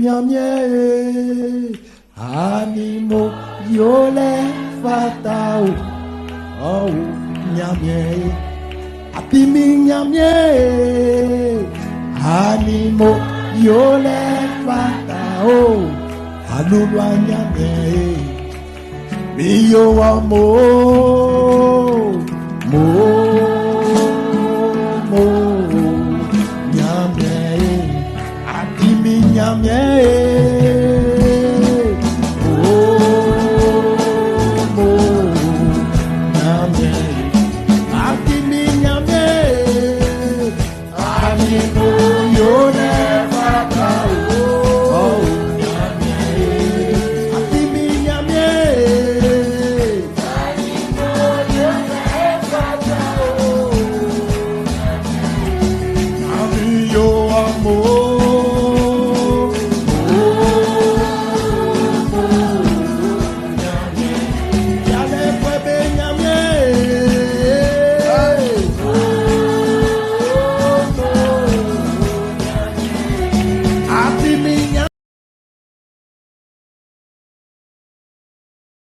nyamye animo yole fatao oh nyamye apimi nyamye animo yole fatao alulwa nyamye miyo amo mo nyamye apimi nyamye